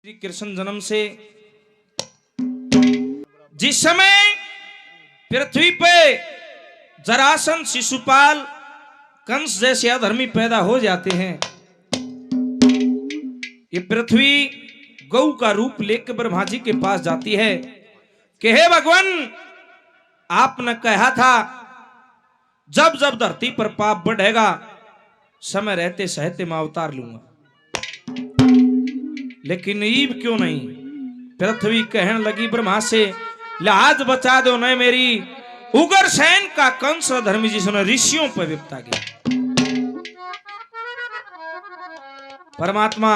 श्री कृष्ण जन्म से जिस समय पृथ्वी पे जरासंध, शिशुपाल, कंस जैसे अधर्मी पैदा हो जाते हैं, ये पृथ्वी गौ का रूप लेकर ब्रह्मा जी के पास जाती है कि हे भगवान, आपने कहा था जब जब धरती पर पाप बढ़ेगा समय रहते सहते मैं अवतार लूंगा, लेकिन ईब क्यों नहीं। पृथ्वी कहने लगी ब्रह्मा से, लाज बचा दो न मेरी, उग्रसेन का कंस धर्मी जिसने ऋषियों पर विपता किया। परमात्मा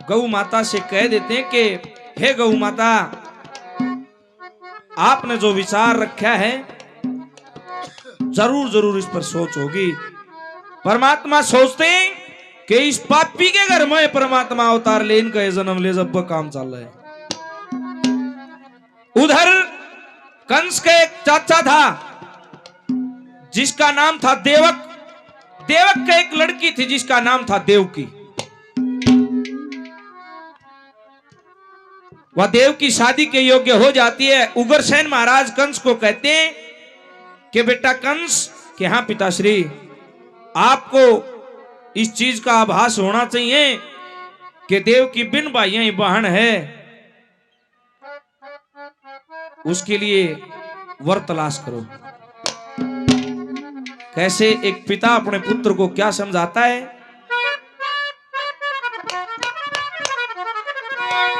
गौ माता से कह देते हैं कि हे गौ माता, आपने जो विचार रखा है जरूर जरूर इस पर सोच होगी। परमात्मा सोचते हैं कि इस पापी के घर में परमात्मा अवतार ले, इनका जन्म ले, जब काम चल रहा है। उधर कंस का एक चाचा था जिसका नाम था देवक। देवक का एक लड़की थी जिसका नाम था देवकी। वह देव की शादी के योग्य हो जाती है। उग्रसेन महाराज कंस को कहते हैं कि बेटा कंस, कि हाँ पिताश्री, आपको इस चीज का आभास होना चाहिए कि देव की बिन भाइयां ही बहन है, उसके लिए वर तलाश करो। कैसे एक पिता अपने पुत्र को क्या समझाता है,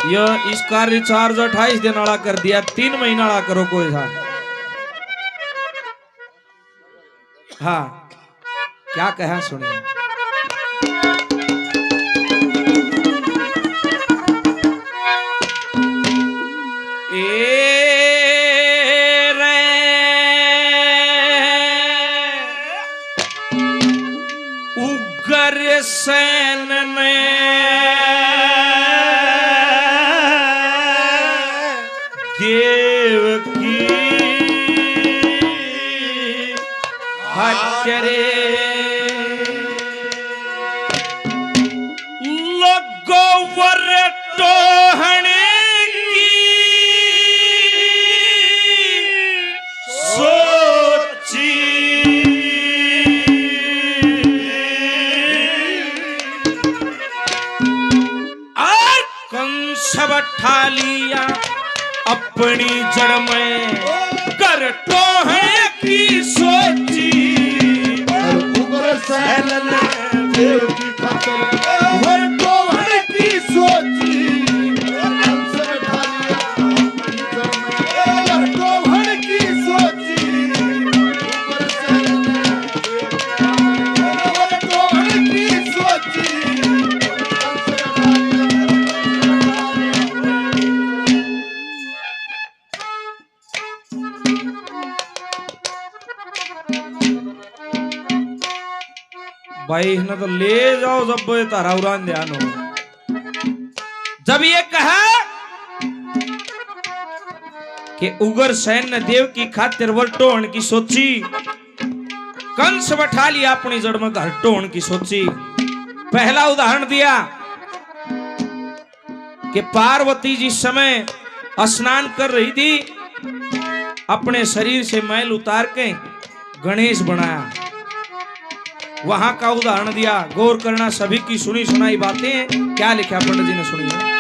यह इसका रिचार्ज 28 दिन वाला कर दिया, 3 महीना वाला करो कोई सा। हाँ, क्या कहा सुनिए। उग्रसेन ने देव की हत्या लगो वर टोहने की सोची, और कंस बैठा लिया अपनी जड़ में, कर टोहने की सोची। उग्रसेन ने देव की खातिर वर टोहने की सोची, कंस बैठा लिया अपनी जड़ में, कर टोहने की सोची। उग्रसेन ने वर टोहने की सोची, भाई इन्हें तो ले जाओ, जब तारा उड़ान ध्यान हो। जब ये कहा कि उग्रसेन ने देव की खातिर वर टोहन की सोची, कंस बैठा लिया अपनी जड़ में घर टोहन की सोची। पहला उदाहरण दिया कि पार्वती जिस समय स्नान कर रही थी, अपने शरीर से मैल उतार के गणेश बनाया, वहां का उदाहरण दिया। गौर करना, सभी की सुनी सुनाई बातें क्या लिखा पंडित जी ने, सुनिए।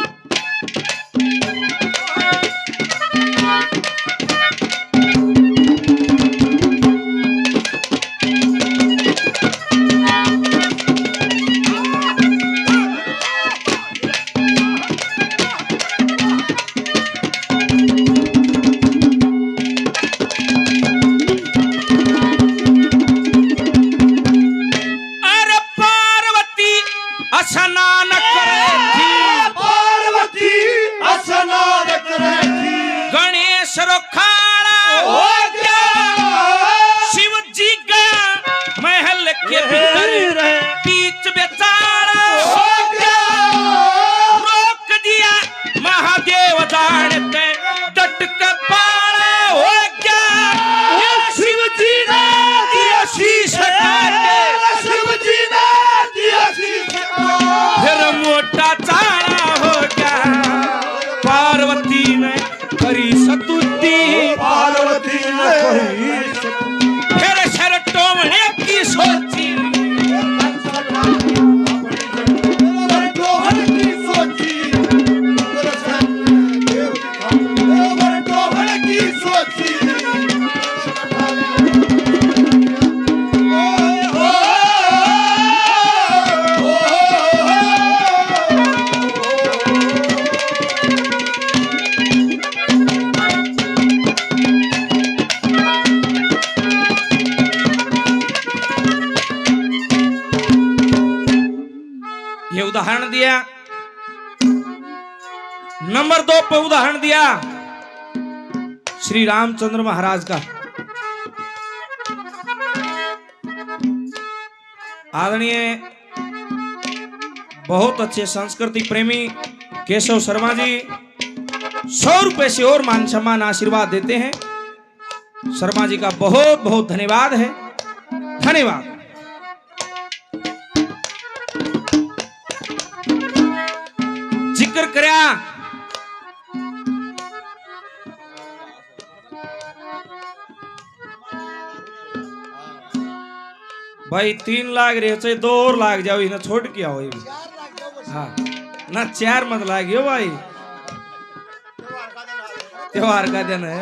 स्नान करे थी नंबर 2 पर उदाहरण दिया श्री रामचंद्र महाराज का। आदरणीय बहुत अच्छे संस्कृति प्रेमी केशव शर्मा जी 100 रुपए से और मान सम्मान आशीर्वाद देते हैं। शर्मा जी का बहुत बहुत धन्यवाद है। धन्यवाद। जिक्र करया भाई 3 लाख रहे चाहे 2 और लाख जाओ इन्हें छोड़ के आओ। हाँ ना 4 मत लागियो भाई, त्योहार का दिन है।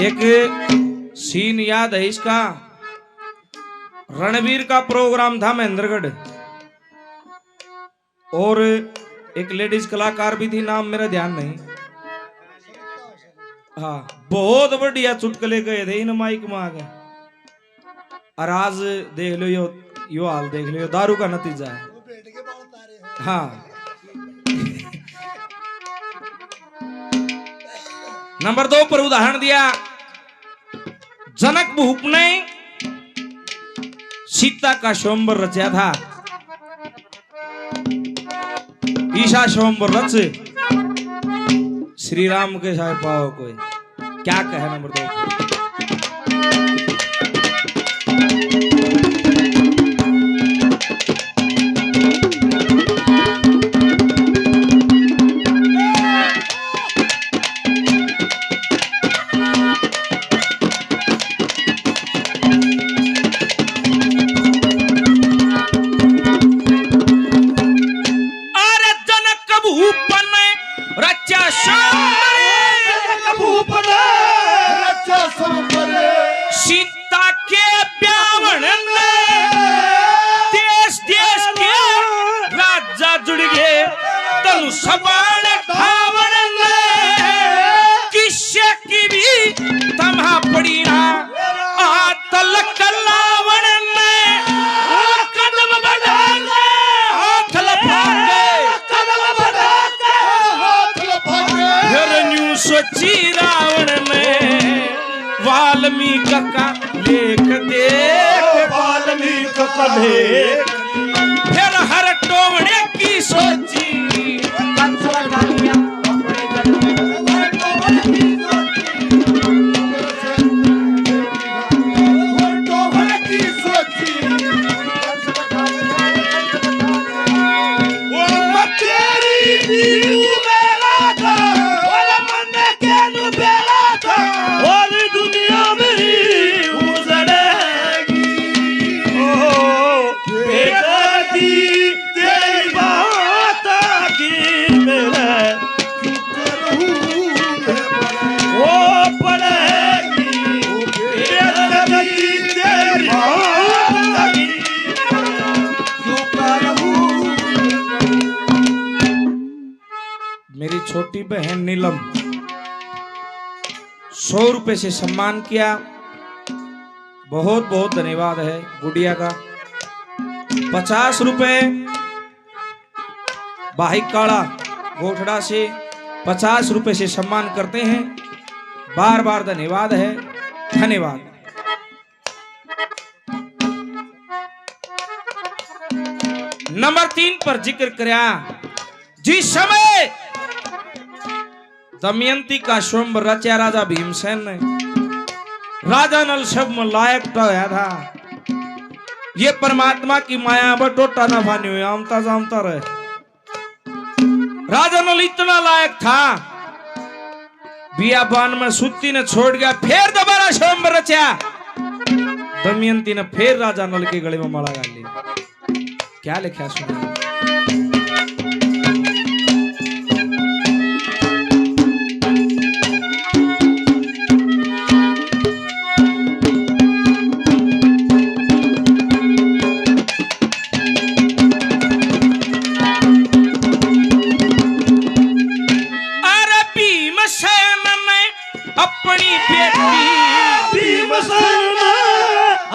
एक सीन याद है इसका, रणवीर का प्रोग्राम था महेंद्रगढ़ और एक लेडीज कलाकार भी थी, नाम मेरा ध्यान नहीं। हाँ बहुत बढ़िया चुटकुले गए थे इन माइक में आ गए। और आज देख लो यो हाल देख लो, दारू का नतीजा है। हाँ नंबर 2 पर उदाहरण दिया जनक भूप ने सीता का स्वयंवर रचा था। ईशा स्वयंवर रच श्री राम के साथ पाओ कोई क्या कहे। नंबर 2 सीता के ब्यावन में देश देश के राजा जुड़ गए तनु सबाण ठावन में किस्से की भी तमहा पड़ी ना तलक लावन में कदम बढ़ा के हाथ लपा के कदम बढ़ा के हाथ लपा के फिर न्यू सोची रावण में वाल्मीकि का लेख देख वाल्मीकि का लेख फिर हर टोमड़े की सोची मेरी छोटी बहन नीलम 100 रुपए से सम्मान किया। बहुत बहुत धन्यवाद है गुड़िया का। 50 रुपए भाई काड़ा गोठड़ा से 50 रुपए से सम्मान करते हैं। बार बार धन्यवाद है। धन्यवाद। नंबर 3 पर जिक्र करया जिस समय दमयंती का स्वयंवर रचा राजा भीमसेन ने राजा नल सब में लायक पाया था। ये परमात्मा की माया बटोटा न भानी हुई आमता जामता रहे। राजा नल इतना लायक था बियाबान में सुत्ती ने छोड़ गया, फिर दोबारा स्वयंवर रचा। दमयंती ने फिर राजा नल के गले में माला डाल ली। क्या लिखा सुनिए।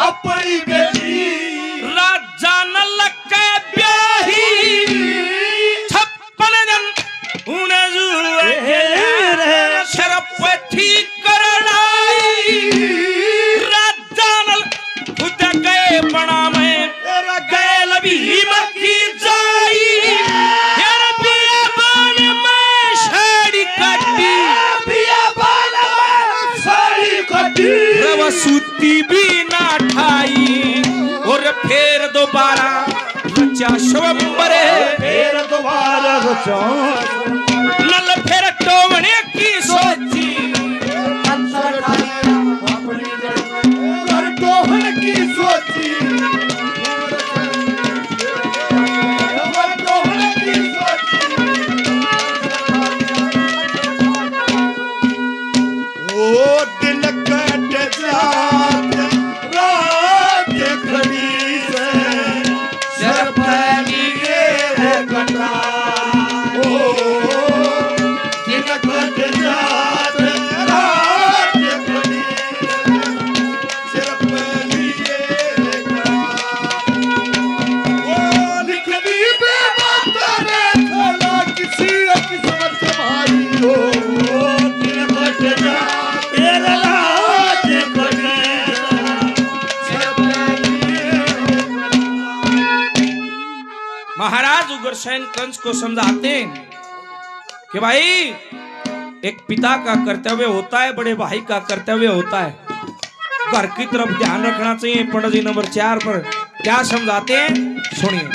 अपनी बेटी बना में गैल भी मक्की जाई यार बियाबान में साड़ी कटी बियाबान में साड़ी कटी रवा सूती भी ना ठाई और फिर दोबारा रचा स्वयंवरे फिर दोबारा रचा नल फिर टोवने की सोची टोहन की सोची दिन कट जात रात खड़ी से सर पैनी गे कटा ओ दिन कट जात रात खड़ी सर पैनी गे कटा ओ लिखनी बेबात रे थला किसी किस्मत भाई हो दिन कट जात महाराज उग्रसेन कंस को समझाते हैं कि भाई एक पिता का कर्तव्य होता है, बड़े भाई का कर्तव्य होता है, घर की तरफ ध्यान रखना चाहिए। पंडित जी नंबर 4 पर क्या समझाते हैं सुनिए।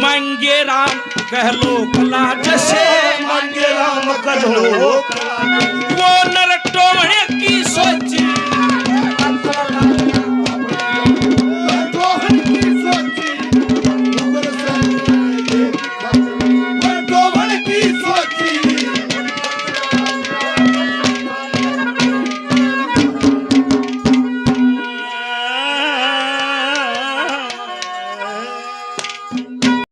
मांगे राम कह लो कला जैसे मांगे राम कह लो वो नर टोवने की सोची